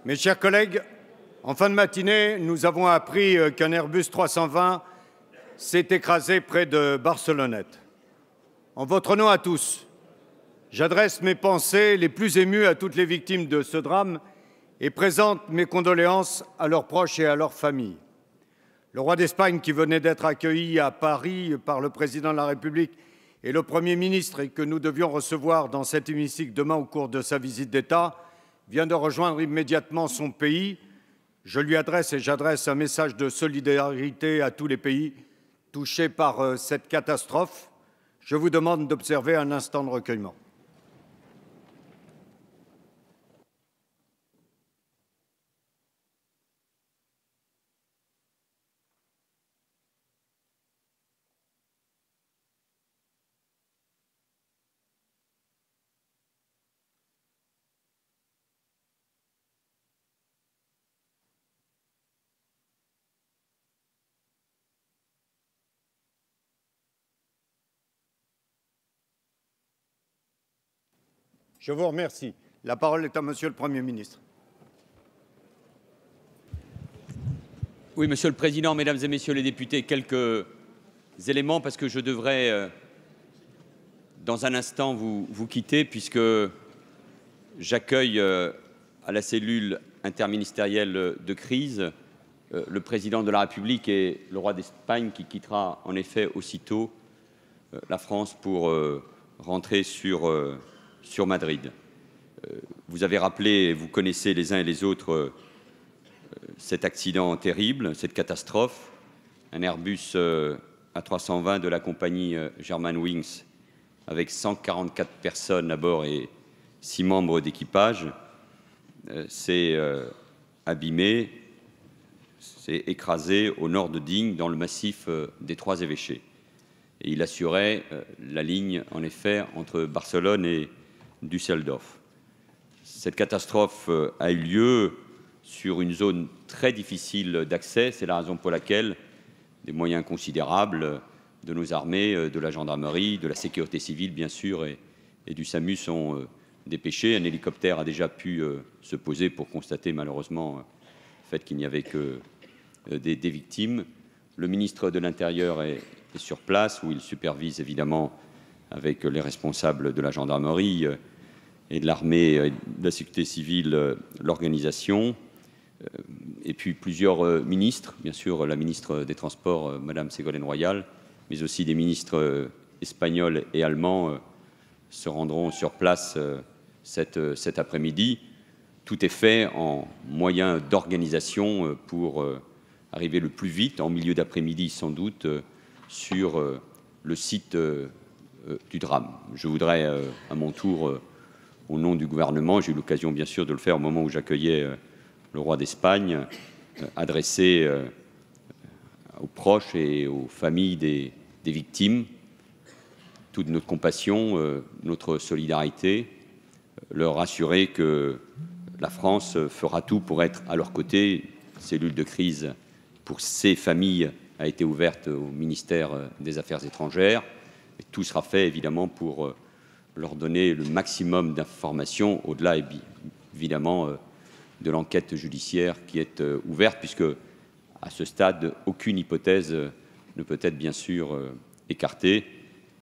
Mes chers collègues, en fin de matinée, nous avons appris qu'un Airbus 320 s'est écrasé près de Barcelonnette. En votre nom à tous, j'adresse mes pensées les plus émues à toutes les victimes de ce drame et présente mes condoléances à leurs proches et à leurs familles. Le roi d'Espagne, qui venait d'être accueilli à Paris par le président de la République et le Premier ministre et que nous devions recevoir dans cet hémicycle demain au cours de sa visite d'État, vient de rejoindre immédiatement son pays. Je lui adresse et j'adresse un message de solidarité à tous les pays touchés par cette catastrophe. Je vous demande d'observer un instant de recueillement. Je vous remercie. La parole est à Monsieur le Premier ministre. Oui, Monsieur le Président, Mesdames et Messieurs les députés, quelques éléments parce que je devrais, dans un instant, vous quitter puisque j'accueille à la cellule interministérielle de crise le Président de la République et le roi d'Espagne qui quittera en effet aussitôt la France pour rentrer sur Madrid. Vous avez rappelé, vous connaissez les uns et les autres cet accident terrible, cette catastrophe, un Airbus A320 de la compagnie Germanwings avec 144 personnes à bord et 6 membres d'équipage s'est abîmé, s'est écrasé au nord de Digne dans le massif des Trois-Évêchés. Et il assurait la ligne, en effet, entre Barcelone et Düsseldorf. Cette catastrophe a eu lieu sur une zone très difficile d'accès. C'est la raison pour laquelle des moyens considérables de nos armées, de la gendarmerie, de la sécurité civile, bien sûr, et du SAMU sont dépêchés. Un hélicoptère a déjà pu se poser pour constater, malheureusement, le fait qu'il n'y avait que des victimes. Le ministre de l'Intérieur est sur place, où il supervise évidemment avec les responsables de la gendarmerie et de l'armée et de la sécurité civile l'organisation. Et puis plusieurs ministres, bien sûr la ministre des Transports, Madame Ségolène Royal, mais aussi des ministres espagnols et allemands se rendront sur place cet après-midi. Tout est fait en moyens d'organisation pour arriver le plus vite, en milieu d'après-midi sans doute, sur le site du drame. Je voudrais à mon tour, au nom du gouvernement, j'ai eu l'occasion bien sûr de le faire au moment où j'accueillais le roi d'Espagne, adresser aux proches et aux familles des victimes toute notre compassion, notre solidarité, leur assurer que la France fera tout pour être à leur côté. Une cellule de crise pour ces familles a été ouverte au ministère des Affaires étrangères. Et tout sera fait évidemment pour leur donner le maximum d'informations, au-delà évidemment de l'enquête judiciaire qui est ouverte, puisque à ce stade, aucune hypothèse ne peut être bien sûr écartée.